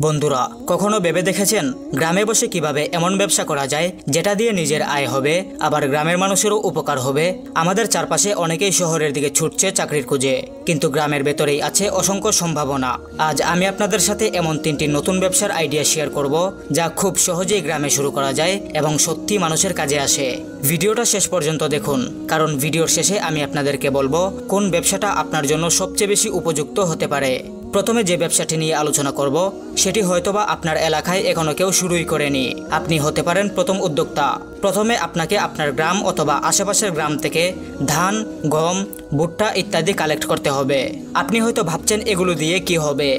বন্ধুরা, কখনো ভেবে দেখেছেন গ্রামে বসে কিভাবে এমন ব্যবসা করা যায় যেটা দিয়ে নিজের আয় হবে, আবার গ্রামের মানুষেরও উপকার হবে? আমাদের চারপাশে অনেকেই শহরের দিকে ছুটছে চাকরির খুঁজে, কিন্তু গ্রামের ভেতরেই আছে অসংখ্য সম্ভাবনা। আজ আমি আপনাদের সাথে এমন 3টি নতুন ব্যবসার আইডিয়া শেয়ার করব যা খুব সহজেই গ্রামে শুরু করা যায় এবং সত্যি মানুষের কাজে আসে। ভিডিওটা শেষ পর্যন্ত দেখুন, কারণ ভিডিওর শেষে আমি আপনাদেরকে বলবো কোন ব্যবসাটা আপনার জন্য সবচেয়ে বেশি উপযুক্ত হতে পারে। প্রথমে যে ব্যবসাটি নিয়ে আলোচনা করব সেটি হয়তোবা আপনার এলাকায় এখনো কেউ শুরুই করেনি। আপনি হতে পারেন প্রথম উদ্যোক্তা। প্রথমে আপনাকে আপনার গ্রাম অথবা আশেপাশের গ্রাম থেকে ধান, গম, ভুট্টা ইত্যাদি কালেক্ট করতে হবে। আপনি হয়তো ভাবছেন এগুলো দিয়ে কি হবে।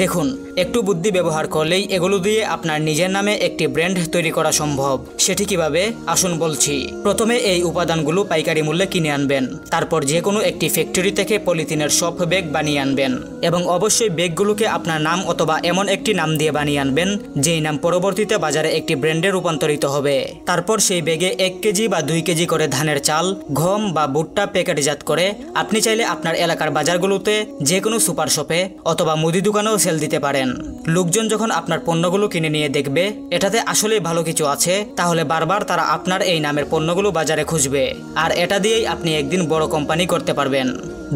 দেখুন, একটু বুদ্ধি ব্যবহার করলেই এগুলো দিয়ে আপনার নিজের নামে একটি ব্র্যান্ড তৈরি করা সম্ভব। সেটি কিভাবে, আসুন বলছি। প্রথমে এই উপাদানগুলো পাইকারি মূল্যে কিনে আনবেন। তারপর যে কোনো একটি ফ্যাক্টরি থেকে পলিথিনের সব ব্যাগ বানিয়ে আনবেন এবং অবশ্যই ব্যাগগুলোকে আপনার নাম অথবা এমন একটি নাম দিয়ে বানিয়ে আনবেন যেই নাম পরবর্তীতে বাজারে একটি ব্র্যান্ডে রূপান্তরিত হবে। তারপর সেই ব্যাগে 1 কেজি বা 2 কেজি করে ধানের চাল, গম বা ভুট্টা প্যাকেটজাত করে আপনি চাইলে আপনার এলাকার বাজারগুলোতে যে কোনো সুপার শপে অথবা মুদি দোকানেও সেল দিতে পারেন। লোকজন যখন আপনার পণ্যগুলো কিনে নিয়ে দেখবে এটাতে আসলেই ভালো কিছু আছে, তাহলে বারবার তারা আপনার এই নামের পণ্যগুলো বাজারে খুঁজবে, আর এটা দিয়েই আপনি একদিন বড় কোম্পানি করতে পারবেন।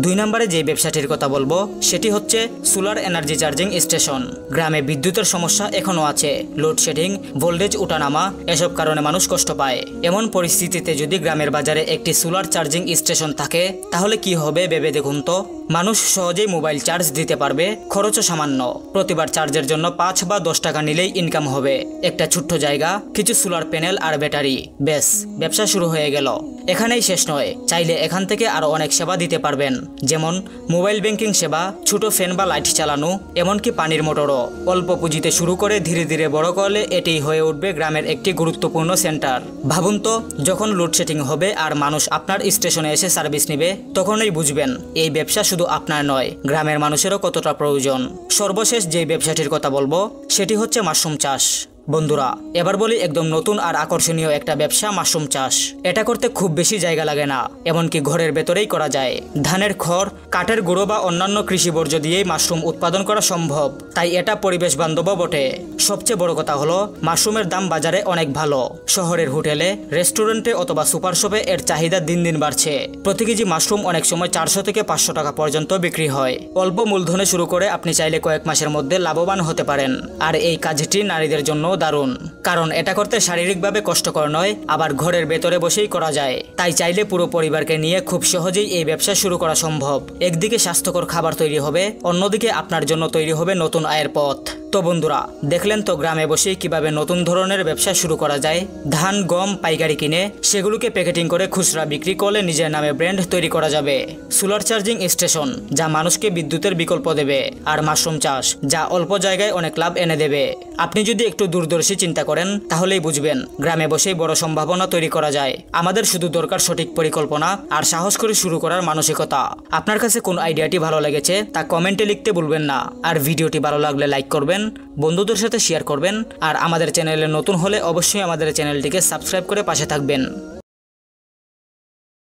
2 নম্বরে যে ব্যবসাটির কথা বলবো সেটি হচ্ছে সোলার এনার্জি চার্জিং স্টেশন। গ্রামে বিদ্যুতের সমস্যা এখনও আছে। লোডশেডিং, ভোল্টেজ ওঠানামা, এসব কারণে মানুষ কষ্ট পায়। এমন পরিস্থিতিতে যদি গ্রামের বাজারে একটি সোলার চার্জিং স্টেশন থাকে তাহলে কি হবে ভেবে দেখুন তো। মানুষ সহজেই মোবাইল চার্জ দিতে পারবে, খরচও সামান্য। প্রতিবার চার্জের জন্য 5 বা 10 টাকা নিলেই ইনকাম হবে। একটা ছোট্ট জায়গা, কিছু সোলার প্যানেল আর ব্যাটারি, বেশ ব্যবসা শুরু হয়ে গেল। এখানেই শেষ নয়, চাইলে এখান থেকে আরো অনেক সেবা দিতে পারবেন, যেমন মোবাইল ব্যাংকিং সেবা, ছোট ফ্যান বা লাইট চালানো, এমনকি পানির মোটরও। অল্প পুঁজিতে শুরু করে ধীরে ধীরে বড় করলে এটাই হয়ে উঠবে গ্রামের একটি গুরুত্বপূর্ণ সেন্টার। ভাবুন তো, যখন লোডশেডিং হবে আর মানুষ আপনার স্টেশনে এসে সার্ভিস নেবে, তখনই বুঝবেন এই ব্যবসা শুধু আপনার নয়, গ্রামের মানুষেরও কতটা প্রয়োজন। সর্বশেষ যে ব্যবসাটির কথা বলবো সেটি হচ্ছে মাশরুম চাষ। বন্ধুরা, এবার বলি একদম নতুন আর আকর্ষণীয় একটা ব্যবসা, মাশরুম চাষ। এটা করতে খুব বেশি জায়গা লাগে না, এমনকি ঘরের ভেতরেই করা যায়। ধানের খড়, কাঠের গুঁড়ো বা অন্যান্য কৃষি বর্জ্য দিয়েই মাশরুম উৎপাদন করা সম্ভব, তাই এটা পরিবেশ বান্ধবও বটে। সবচেয়ে বড় কথা হলো মাশরুমের দাম বাজারে অনেক ভালো। শহরের হোটেলে, রেস্টুরেন্টে অথবা সুপার শপে এর চাহিদা দিন দিন বাড়ছে। প্রতি কেজি মাশরুম অনেক সময় 400 থেকে 500 টাকা পর্যন্ত বিক্রি হয়। অল্প মূলধনে শুরু করে আপনি চাইলে কয়েক মাসের মধ্যে লাভবান হতে পারেন। আর এই কাজটি নারীদের জন্য দারুণ, কারণ এটা করতে শারীরিকভাবে কষ্টকর নয়, আবার ঘরের ভেতরে বসেই করা যায়। তাই চাইলে পুরো পরিবারকে নিয়ে খুব সহজেই এই ব্যবসা শুরু করা সম্ভব। একদিকে স্বাস্থ্যকর খাবার তৈরি হবে, অন্যদিকে আপনার জন্য তৈরি হবে নতুন আয়ের পথ। তো বন্ধুরা, দেখলেন তো গ্রামে বসেই কিভাবে নতুন ধরনের ব্যবসা শুরু করা যায়। ধান, গম পাইকারি কিনে সেগুলোকে প্যাকেটিং করে খুচরা বিক্রি করলে নিজের নামে ব্র্যান্ড তৈরি করা যাবে। সোলার চার্জিং স্টেশন, যা মানুষকে বিদ্যুতের বিকল্প দেবে। আর মাশরুম চাষ, যা অল্প জায়গায় অনেক লাভ এনে দেবে। আপনি যদি একটু দূরদর্শী চিন্তা করেন তাহলেই বুঝবেন গ্রামে বসেই বড় সম্ভাবনা তৈরি করা যায়। আমাদের শুধু দরকার সঠিক পরিকল্পনা আর সাহস করে শুরু করার মানসিকতা। আপনার কাছে কোন আইডিয়াটি ভালো লেগেছে তা কমেন্টে লিখতে ভুলবেন না। আর ভিডিওটি ভালো লাগলে লাইক করবেন, বন্ধুদের সাথে শেয়ার করবেন, আর আমাদের চ্যানেলে নতুন হলে অবশ্যই আমাদের চ্যানেলটিকে সাবস্ক্রাইব করে পাশে থাকবেন।